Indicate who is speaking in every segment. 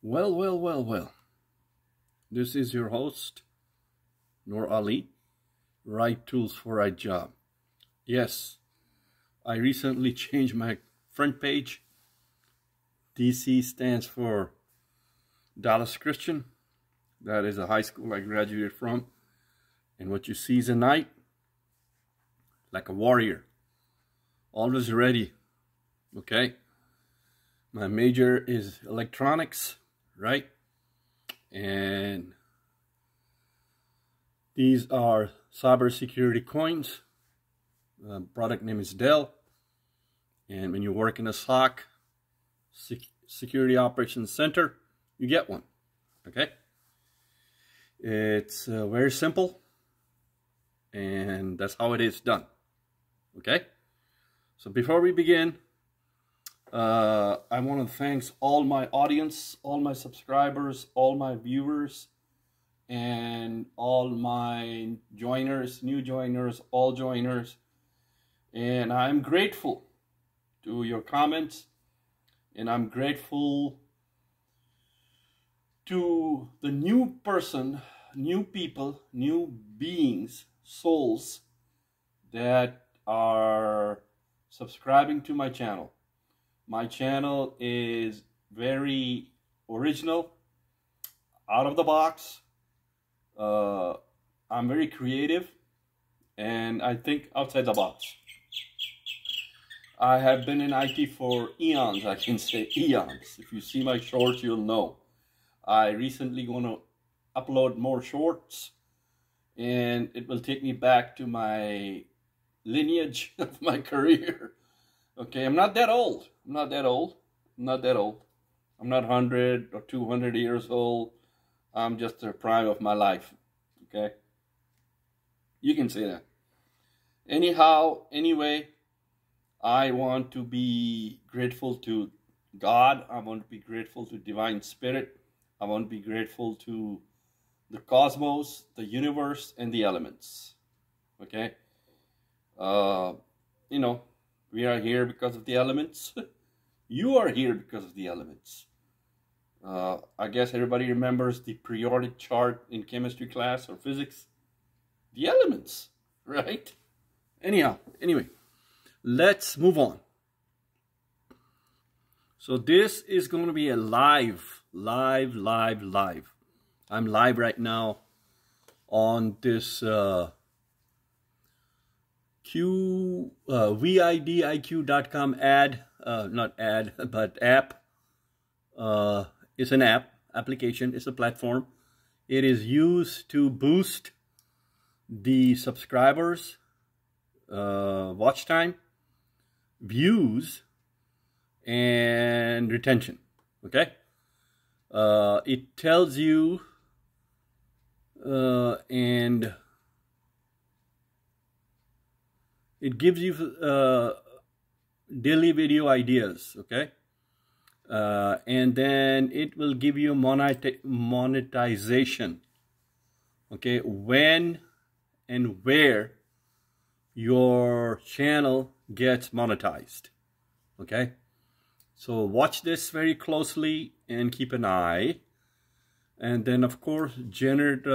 Speaker 1: Well. This is your host, Noor Ali, Right Tools for Right Job. Yes, I recently changed my front page. DC stands for Dallas Christian. That is a high school I graduated from. And what you see is a knight, like a warrior, always ready, okay? My major is electronics, right? And these are cybersecurity coins. Product name is Dell. And when you work in a SOC, Security Operations Center, you get one, okay? It's very simple, and that's how it is done, okay? So before we begin, I want to thank all my audience, all my subscribers, all my viewers, and all my joiners, new joiners, all joiners. And I'm grateful to your comments, and I'm grateful to the new person, new people, new beings, souls that are subscribing to my channel. My channel is very original, out of the box. I'm very creative, and I think outside the box. I have been in IT for eons, I can say eons. If you see my shorts, you'll know. I recently going to upload more shorts, and it will take me back to my lineage of my career. Okay, I'm not that old. I'm not 100 or 200 years old. I'm just the prime of my life. Okay, you can say that. Anyway, I want to be grateful to God. I want to be grateful to Divine Spirit. I want to be grateful to the cosmos, the universe, and the elements. Okay? We are here because of the elements. You are here because of the elements. I guess everybody remembers the periodic chart in chemistry class or physics. The elements, right? Anyway, let's move on. So this is going to be a live. I'm live right now on this VIDIQ.com app. It's an application. It's a platform. It is used to boost the subscribers, watch time, views, and retention. Okay. It tells you and it gives you daily video ideas, okay? And then it will give you monetization, okay? When and where your channel gets monetized, okay? So watch this very closely and keep an eye. And then, of course, generate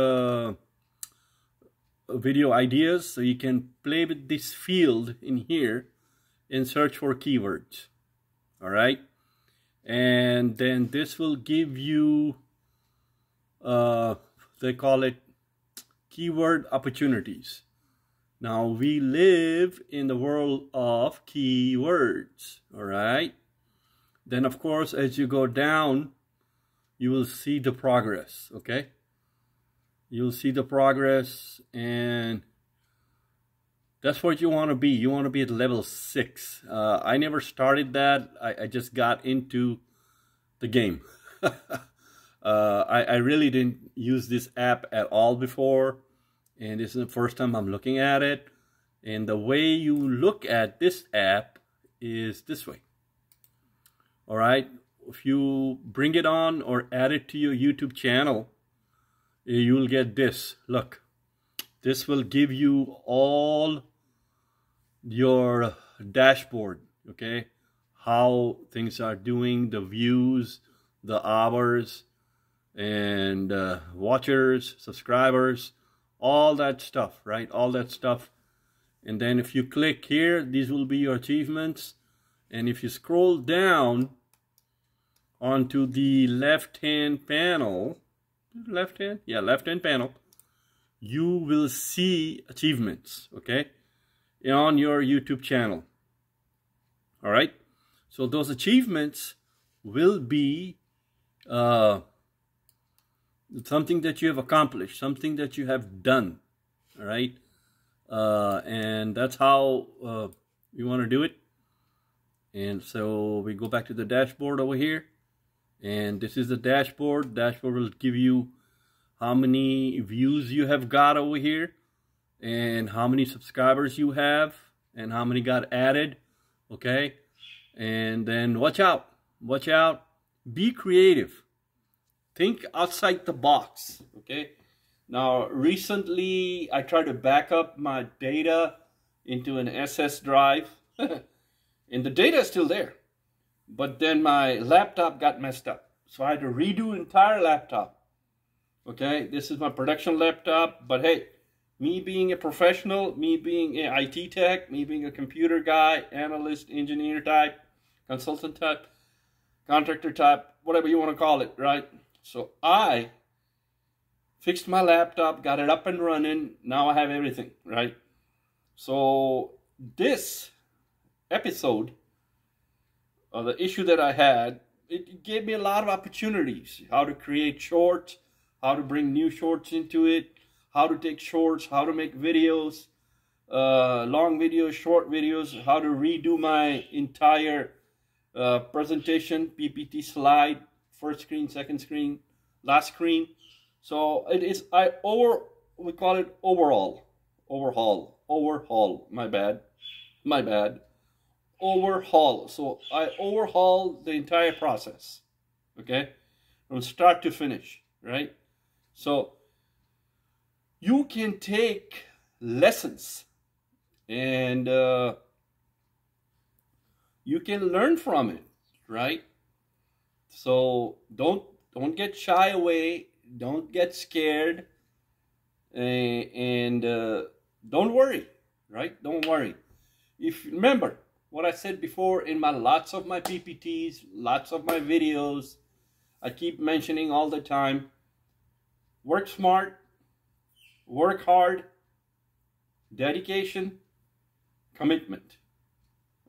Speaker 1: video ideas, so you can play with this field in here and search for keywords. All right, and then this will give you they call it keyword opportunities. Now we live in the world of keywords. All right, then of course as you go down you will see the progress. Okay, you'll see the progress, and that's what you want to be. You want to be at level 6. I never started that. I just got into the game. I really didn't use this app at all before, and this is the first time I'm looking at it. And the way you look at this app is this way. All right, if you bring it on or add it to your YouTube channel, you will get this. Look, this will give you all your dashboard, okay? How things are doing, the views, the hours and watchers, subscribers, all that stuff, right? All that stuff. And then if you click here, these will be your achievements. And if you scroll down onto the left-hand panel, left-hand panel, you will see achievements, okay, on your YouTube channel. All right. So those achievements will be something that you have accomplished, something that you have done. All right. And that's how you want to do it. And so we go back to the dashboard over here. And this is the dashboard. Dashboard will give you how many views you have got over here, and how many subscribers you have, and how many got added. Okay. And then watch out. Watch out. Be creative. Think outside the box. Okay. Now, recently I tried to back up my data into an SS drive. And the data is still there. But then my laptop got messed up. So I had to redo the entire laptop. Okay, this is my production laptop. But hey, me being a professional, me being an IT tech, me being a computer guy, analyst, engineer type, consultant type, contractor type, whatever you want to call it, right? So I fixed my laptop, got it up and running. Now I have everything, right? So this episode, the issue that I had, it gave me a lot of opportunities. How to create shorts, how to bring new shorts into it, how to take shorts, how to make videos, long videos, short videos, how to redo my entire presentation, PPT slide, first screen, second screen, last screen. So it is, we call it overhaul, my bad. Overhaul. So I overhaul the entire process, okay, from start to finish, right? So you can take lessons and you can learn from it, right? So don't get shy away, don't get scared, and don't worry, right? Don't worry. If remember what I said before in lots of my PPTs, lots of my videos, I keep mentioning all the time, work smart, work hard, dedication, commitment,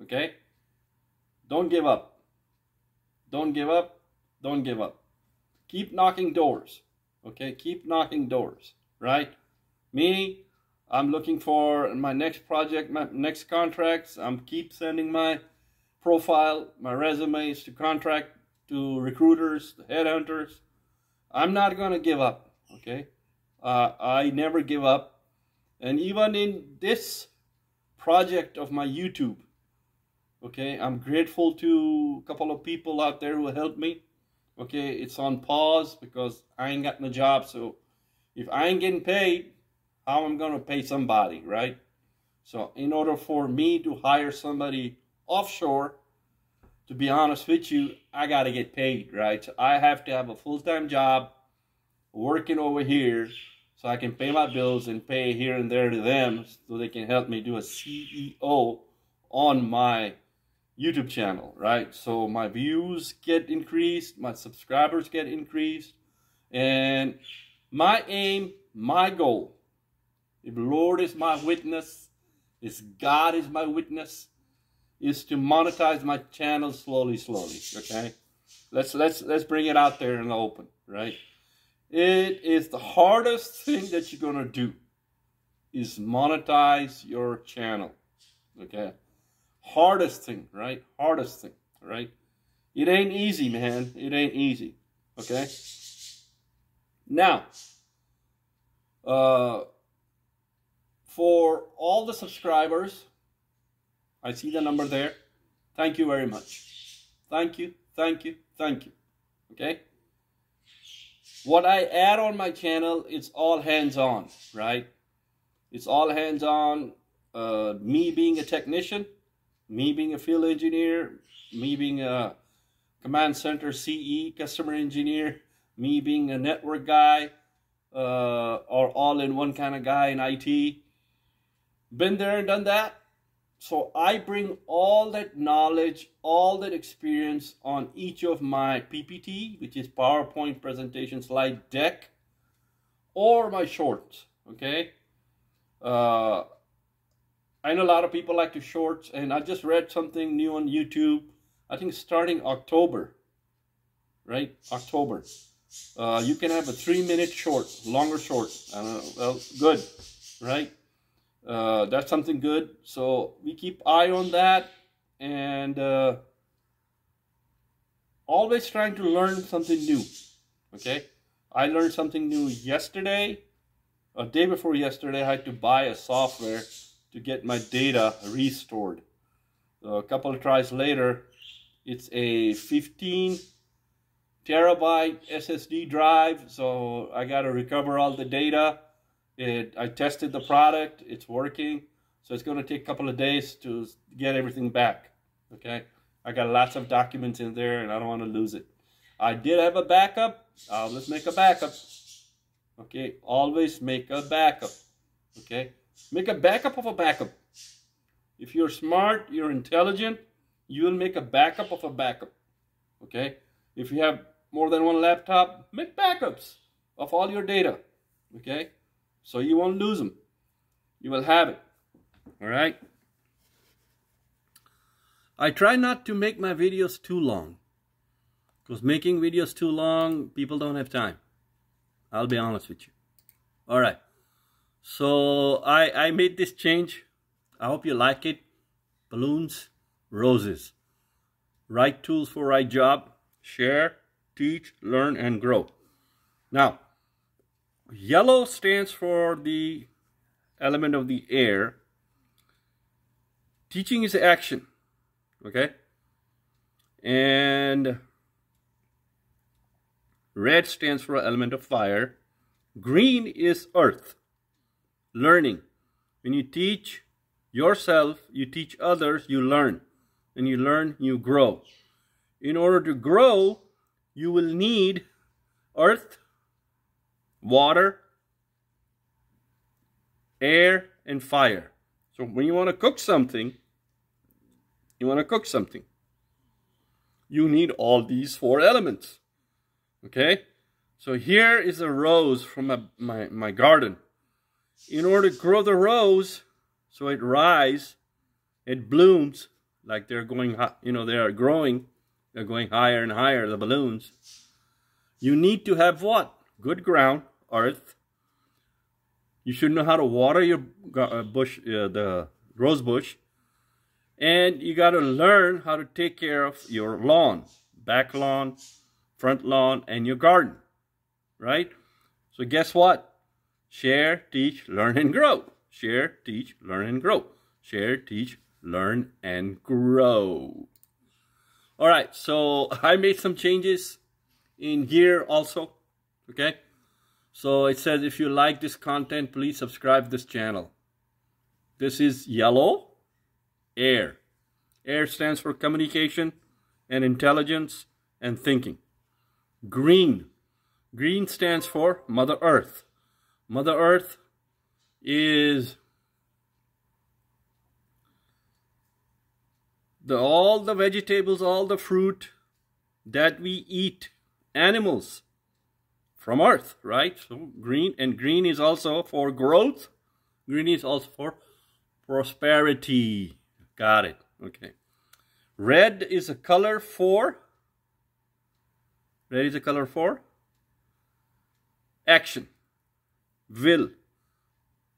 Speaker 1: okay? Don't give up. Don't give up. Don't give up. Keep knocking doors, okay? Keep knocking doors, right? Me, I'm looking for my next project, my next contracts. I'm keep sending my profile, my resumes to recruiters, to headhunters. I'm not going to give up, okay? I never give up. And even in this project of my YouTube, okay, I'm grateful to a couple of people out there who helped me. Okay, it's on pause because I ain't got no job. So if I ain't getting paid, how am I going to pay somebody, right? So in order for me to hire somebody offshore, to be honest with you, I got to get paid, right? So I have to have a full-time job working over here so I can pay my bills and pay here and there to them so they can help me do a CEO on my YouTube channel, right? So my views get increased, my subscribers get increased, and my aim, my goal, if the Lord is my witness, if God is my witness, is to monetize my channel slowly, okay? Let's bring it out there in the open, right? It is the hardest thing that you're going to do is monetize your channel, okay? Hardest thing, right? Hardest thing, right? It ain't easy, man. It ain't easy, okay? Now, for all the subscribers, I see the number there. Thank you very much. Thank you, thank you, thank you, okay? What I add on my channel, it's all hands-on, right? It's all hands-on. Me being a technician, me being a field engineer, me being a command center CE, customer engineer, me being a network guy, or all-in-one kind of guy in IT. Been there and done that. So I bring all that knowledge, all that experience on each of my PPT, which is PowerPoint presentation slide deck, or my shorts, okay? I know a lot of people like to shorts, and I just read something new on YouTube. I think starting October, right? October. You can have a 3-minute short, longer short. I don't know, well, good, right? That's something good. So we keep eye on that, and always trying to learn something new, okay? I learned something new yesterday. A day before yesterday, I had to buy a software to get my data restored. So a couple of tries later, it's a 15 terabyte SSD drive, so I got to recover all the data. I tested the product, it's working, so it's going to take a couple of days to get everything back, okay? I got lots of documents in there, and I don't want to lose it. I did have a backup. Let's make a backup, okay? Always make a backup, okay? Make a backup of a backup. If you're smart, you're intelligent, you will make a backup of a backup, okay? If you have more than one laptop, make backups of all your data, okay? So you won't lose them. You will have it. All right? I try not to make my videos too long, because making videos too long, people don't have time. I'll be honest with you. All right. So I made this change. I hope you like it. Balloons, roses. Right tools for right job. Share, teach, learn, and grow. Now, yellow stands for the element of the air. Teaching is action, okay? And red stands for element of fire. Green is earth, learning. When you teach yourself, you teach others, you learn. When you learn, you grow. In order to grow, you will need earth, water, air, and fire. So when you want to cook something, you need all these 4 elements. Okay? So here is a rose from my garden. In order to grow the rose, so it rise, it blooms, like they're going, they are growing, they're going higher and higher, the balloons. You need to have what? Good ground, earth. You should know how to water your bush, the rose bush. And you got to learn how to take care of your lawn, back lawn, front lawn, and your garden, right? So guess what? Share, teach, learn, and grow. Share, teach, learn, and grow. Share, teach, learn, and grow. All right, so I made some changes in here also, okay? So it says, if you like this content, please subscribe this channel. This is yellow, air. Air stands for communication and intelligence and thinking. Green. Green stands for Mother Earth. Mother Earth is all the vegetables, all the fruit that we eat, animals from earth, right? So green, and green is also for growth. Green is also for prosperity. Got it. Okay. Red is a color for action, will,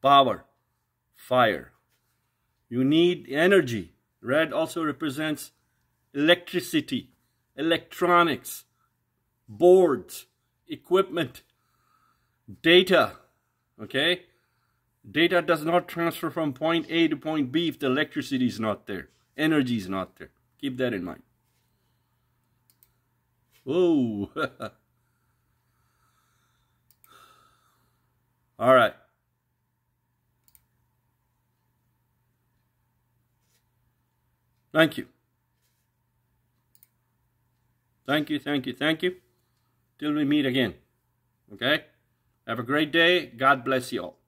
Speaker 1: power, fire. You need energy. Red also represents electricity, electronics, boards, equipment, data, okay? Data does not transfer from point A to point B if the electricity is not there. Energy is not there. Keep that in mind. Whoa. All right. Thank you. Thank you, thank you, thank you. Till we meet again. Okay? Have a great day. God bless you all.